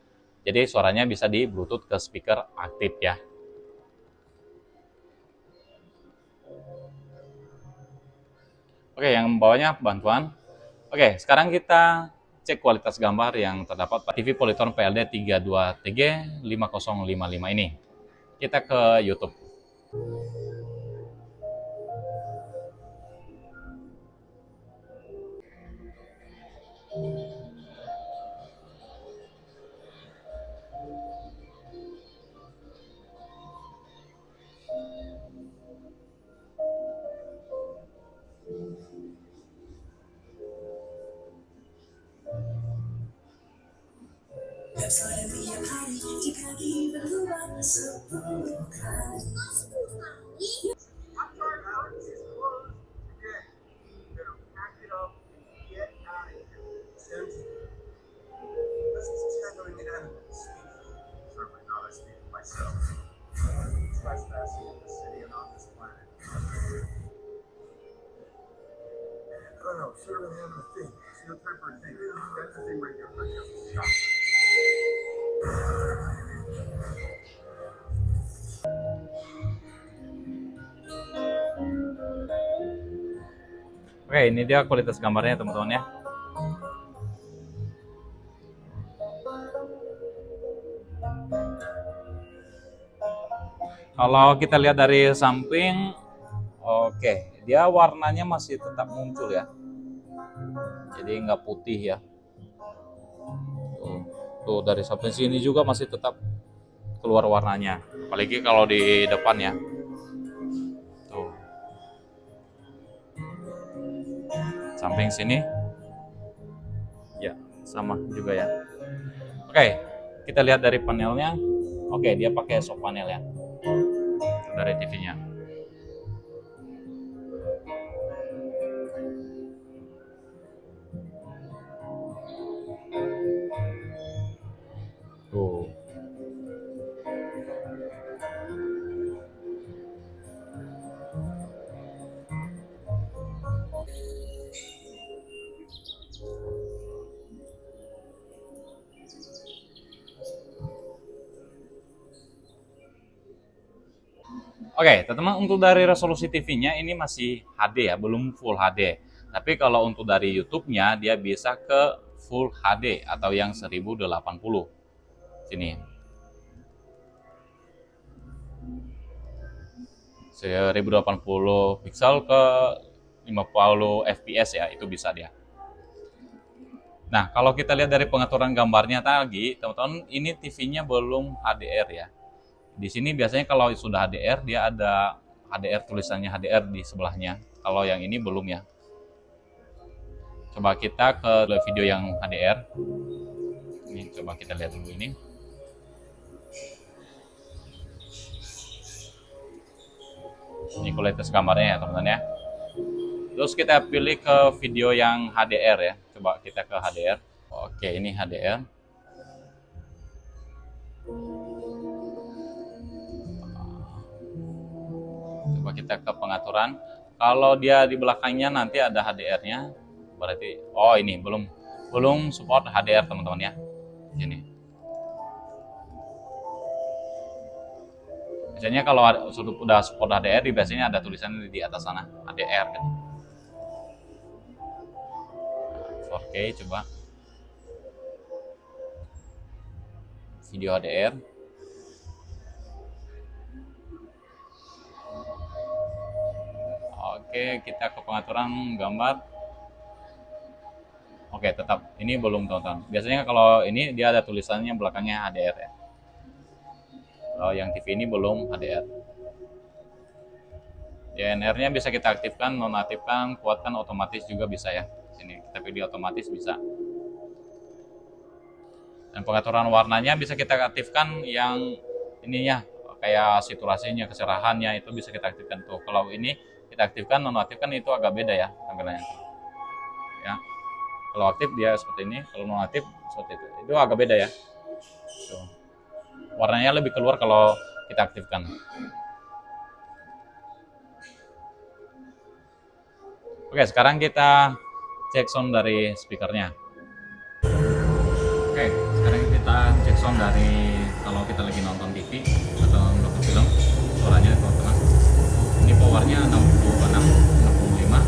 Jadi suaranya bisa di Bluetooth ke speaker aktif ya. Oke, yang bawahnya bantuan. Oke, sekarang kita cek kualitas gambar yang terdapat pada TV Polytron PLD 32TG5055 ini. Kita ke YouTube. Oke, ini dia kualitas gambarnya teman-teman ya. Kalau kita lihat dari samping, oke, dia warnanya masih tetap muncul ya. Jadi nggak putih ya. Tuh dari samping sini juga masih tetap keluar warnanya. Apalagi kalau di depan ya. Tuh. Samping sini, ya sama juga ya. Oke, kita lihat dari panelnya. Oke, dia pakai soft panel ya. Dari TV-nya. Tuh. Oke, teman-teman, untuk dari resolusi TV-nya ini masih HD ya, belum Full HD. Tapi kalau untuk dari YouTube-nya dia bisa ke Full HD atau yang 1080. Sini. 1080 pixel ke 50 fps ya, itu bisa dia. Nah, kalau kita lihat dari pengaturan gambarnya tadi, teman-teman, ini TV-nya belum HDR ya. Di sini biasanya kalau sudah HDR, dia ada HDR, tulisannya HDR di sebelahnya. Kalau yang ini belum ya. Coba kita ke video yang HDR. Ini coba kita lihat dulu ini. Ini kualitas gambarnya ya teman-teman ya. Terus kita pilih ke video yang HDR ya. Coba kita ke HDR. Oke, ini HDR. Coba kita ke pengaturan. Kalau dia di belakangnya nanti ada HDR-nya, berarti ini belum support HDR teman-teman ya. Sini. Biasanya kalau sudah support HDR, biasanya ada tulisan di atas sana HDR kan. 4K coba. Video HDR. Oke, kita ke pengaturan gambar. Oke, tetap ini belum tonton. Biasanya kalau ini dia ada tulisannya belakangnya HDR ya. Kalau yang TV ini belum HDR. DNR-nya bisa kita aktifkan, nonaktifkan, kuatkan otomatis juga bisa ya. Sini kita pilih otomatis bisa. Dan pengaturan warnanya bisa kita aktifkan yang ininya kayak saturasinya, kecerahannya itu bisa kita aktifkan tuh. Kalau ini kita aktifkan, nonaktifkan itu agak beda ya tampilannya. Ya. Kalau aktif dia seperti ini, kalau nonaktif seperti itu. Itu agak beda ya. Tuh. Warnanya lebih keluar kalau kita aktifkan. Oke, sekarang kita cek sound dari speakernya. Oke, sekarang kita cek sound dari kalau kita lagi nonton TV atau nonton film, suaranya teman-teman. Ini powernya 66, 65.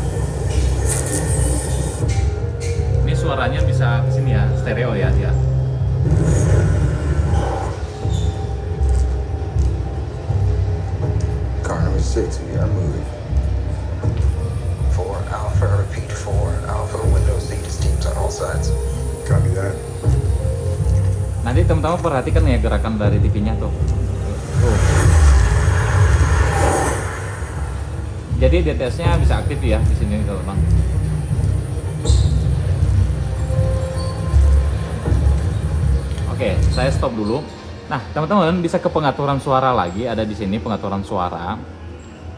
Ini suaranya bisa ke sini ya, stereo ya dia. Car number 6, we gotta move. 4 Alpha, repeat 4 Alpha, Windows 8 teams on all sides. Copy that. Nanti teman-teman perhatikan ya gerakan dari TV-nya tuh. Jadi DTS-nya bisa aktif ya di sini teman-teman. Oke, saya stop dulu. Nah, teman-teman bisa ke pengaturan suara lagi, ada di sini pengaturan suara.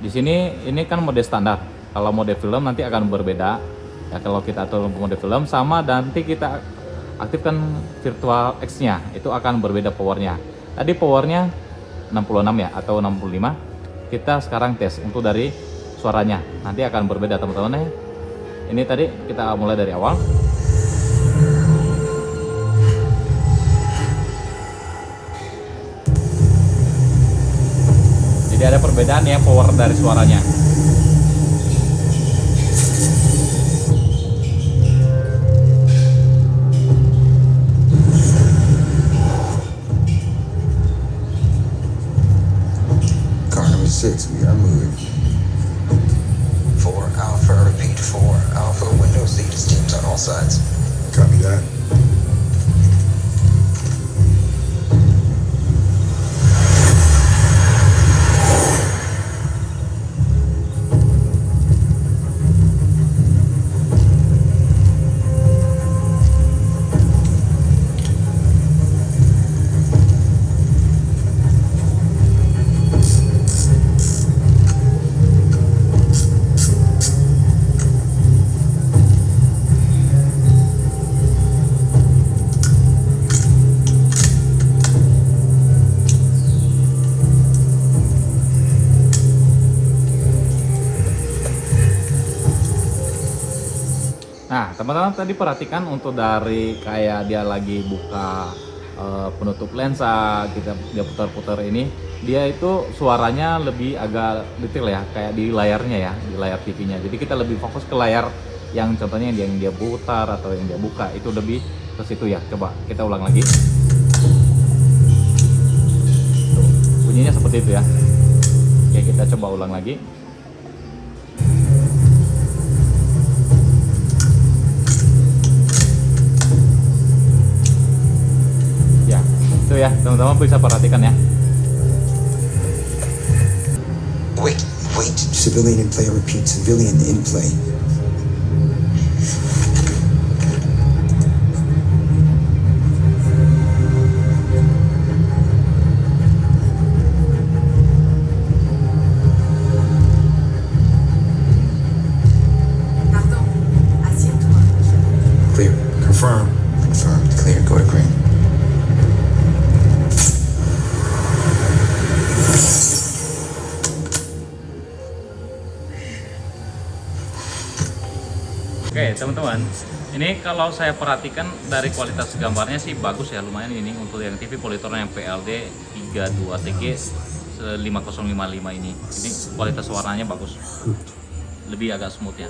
Di sini ini kan mode standar. Kalau mode film nanti akan berbeda. Ya, kalau kita atur mode film sama, nanti kita aktifkan virtual X-nya, itu akan berbeda powernya. Tadi powernya 66 ya atau 65. Kita sekarang tes untuk dari suaranya. Nanti akan berbeda teman-teman ya. Ini tadi kita mulai dari awal. Jadi ada perbedaan ya power dari suaranya. Car number 6, we are moving. 4 Alpha, repeat 4 Alpha, window seat steams on all sides. Copy that. Nah, teman-teman tadi perhatikan untuk dari kayak dia lagi buka penutup lensa, dia putar-putar ini, dia itu suaranya lebih agak detail ya, kayak di layarnya ya, di layar TV-nya. Jadi kita lebih fokus ke layar yang contohnya yang dia putar atau yang dia buka, itu lebih ke situ ya. Coba kita ulang lagi. Tuh, bunyinya seperti itu ya. Oke, kita coba ulang lagi. Itu ya, teman-teman bisa perhatikan ya. Wait. Civilian in play, repeat, civilian in play. Pardon, assieds-toi. Clear. Confirm. Confirmed. Clear. Go to green. Oke teman-teman, ini kalau saya perhatikan dari kualitas gambarnya sih bagus ya, lumayan ini untuk yang TV Polytron yang PLD 32TG 5055 ini kualitas warnanya bagus, lebih agak smooth ya.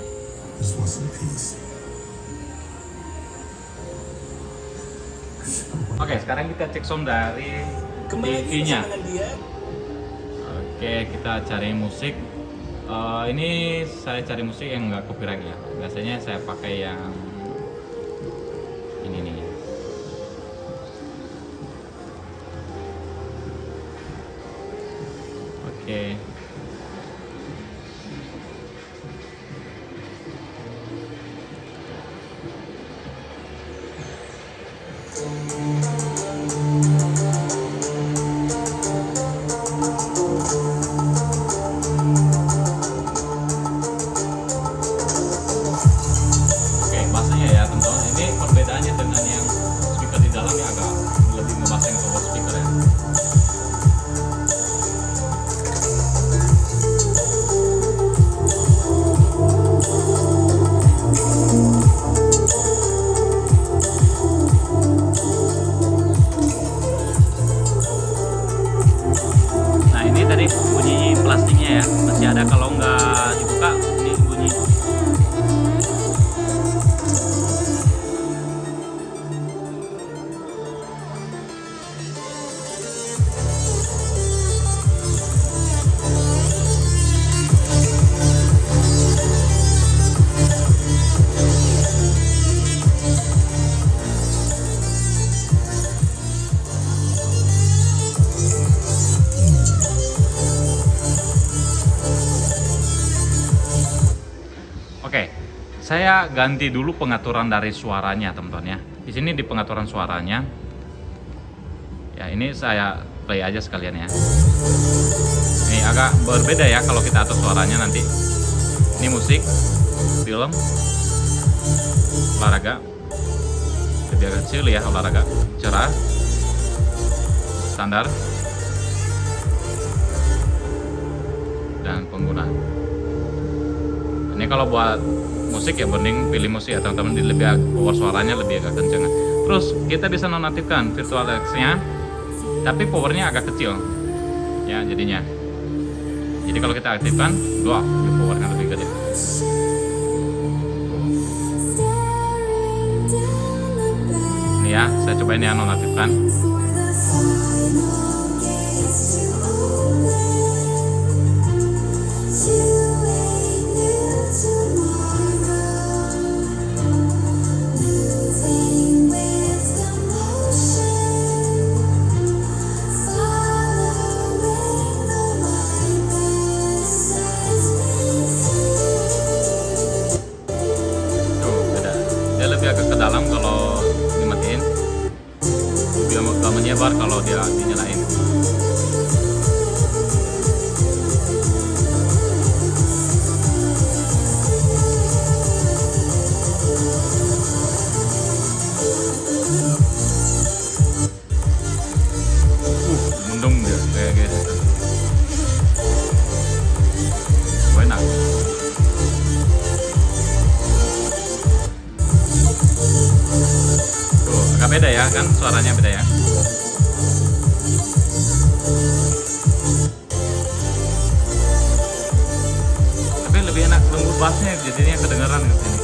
Oke, sekarang kita cek sound dari TV-nya. Oke, kita cari musik. Ini saya cari musik yang nggak copyright ya. Biasanya saya pakai yang ini nih. Oke. plastiknya ya, masih ada, kalau nggak dibuka ini bunyi. Oke, saya ganti dulu pengaturan dari suaranya, teman-teman ya. Di sini di pengaturan suaranya, Ya, ini saya play aja sekalian ya. Ini agak berbeda ya kalau kita atur suaranya nanti. Ini musik, film, olahraga. Lebih agak kecil ya olahraga, cerah, standar, dan pengguna. Ini kalau buat musik ya mending pilih musik ya teman-teman, lebih power suaranya lebih agak kenceng. Terus kita bisa nonaktifkan virtual X-nya, tapi powernya agak kecil ya jadinya. Jadi kalau kita aktifkan, wah, powernya lebih gede. Ini ya, saya cobain ya nonaktifkan. Dia lebih agak ke dalam kalau dimatiin, lebih agak menyebar kalau dia dinyalain. Mendung dia kayak gitu. Enak. Agak beda ya kan, suaranya beda ya. Tapi lebih enak lembut bassnya, jadinya kedengeran ke sini.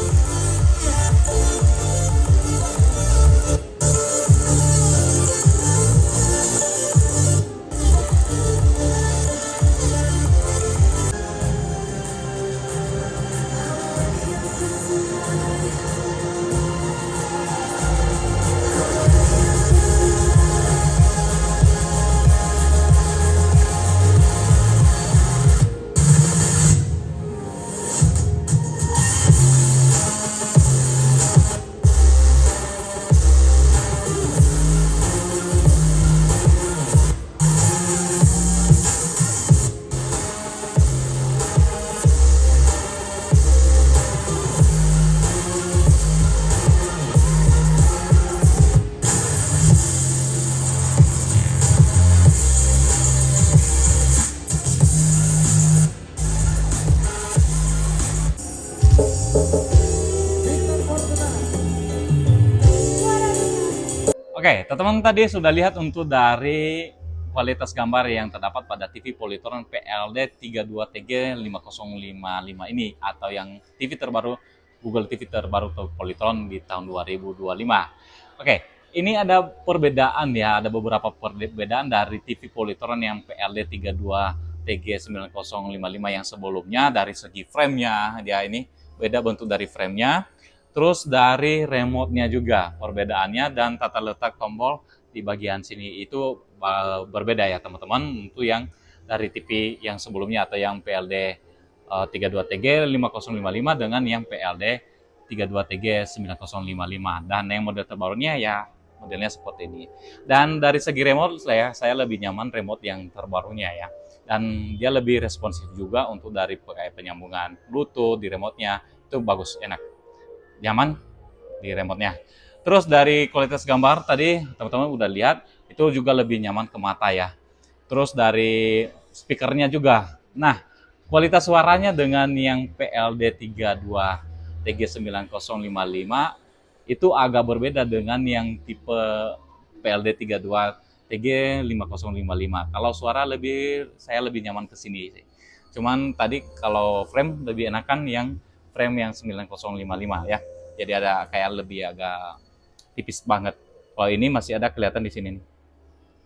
Oke, teman-teman tadi sudah lihat untuk dari kualitas gambar yang terdapat pada TV Polytron PLD 32TG5055 ini, atau yang TV terbaru, Google TV terbaru Polytron di tahun 2025. Oke, ini ada perbedaan ya, ada beberapa perbedaan dari TV Polytron yang PLD 32TG9055 yang sebelumnya. Dari segi frame-nya, dia ini beda bentuk dari frame-nya. Terus dari remote-nya juga perbedaannya, dan tata letak tombol di bagian sini itu berbeda ya teman-teman, untuk yang dari TV yang sebelumnya atau yang PLD 32TG5055 dengan yang PLD 32TG9055. Dan yang model terbarunya ya modelnya seperti ini. Dan dari segi remote saya lebih nyaman remote yang terbarunya ya. Dan dia lebih responsif juga untuk dari penyambungan Bluetooth di remote-nya, itu bagus, enak, nyaman di remote-nya. Terus dari kualitas gambar tadi teman-teman udah lihat, itu juga lebih nyaman ke mata ya. Terus dari speakernya juga. Nah, kualitas suaranya dengan yang PLD 32TG9055 itu agak berbeda dengan yang tipe PLD 32TG5055. Kalau suara saya lebih nyaman ke sini sih. Cuman tadi kalau frame lebih enakan yang frame yang 9055 ya. Jadi ada kayak lebih agak tipis banget. Kalau ini masih ada kelihatan di sini nih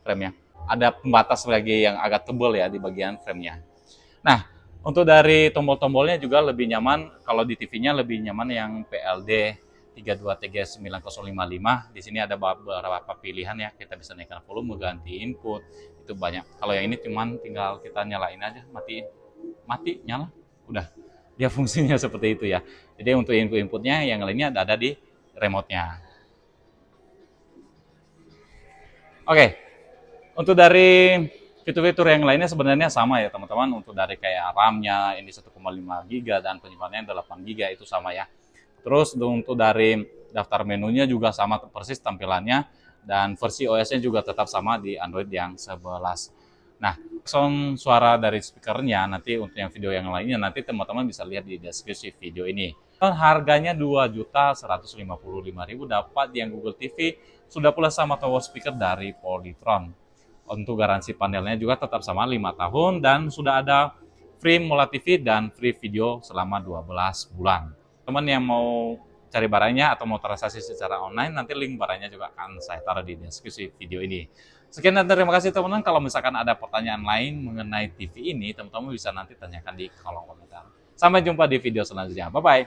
frame-nya. Ada pembatas lagi yang agak tebal ya di bagian frame-nya. Nah, untuk dari tombol-tombolnya juga lebih nyaman. Kalau di TV-nya lebih nyaman yang PLD 32TG9055. Di sini ada beberapa pilihan ya. Kita bisa naikkan volume, ganti input. Itu banyak. Kalau yang ini cuman tinggal kita nyalain aja, matiin. Mati, nyala, udah. Dia fungsinya seperti itu ya. Jadi untuk input-inputnya yang lainnya ada di remote-nya. Oke, Untuk dari fitur-fitur yang lainnya sebenarnya sama ya teman-teman. Untuk dari kayak RAM-nya ini 1,5 GB dan penyimpanannya 8 GB itu sama ya. Terus untuk dari daftar menunya juga sama persis tampilannya, dan versi OS-nya juga tetap sama di Android yang 11. Nah, sound suara dari speakernya nanti untuk yang video yang lainnya nanti teman-teman bisa lihat di deskripsi video ini. Harganya 2.155.000 dapat yang Google TV, sudah pula sama tower speaker dari Polytron. Untuk garansi panelnya juga tetap sama 5 tahun dan sudah ada free Mola TV dan free video selama 12 bulan. Teman yang mau cari barangnya atau mau transaksi secara online, nanti link barangnya juga akan saya taruh di deskripsi video ini. Sekian dan terima kasih teman-teman. Kalau misalkan ada pertanyaan lain mengenai TV ini, teman-teman bisa nanti tanyakan di kolom komentar. Sampai jumpa di video selanjutnya. Bye-bye.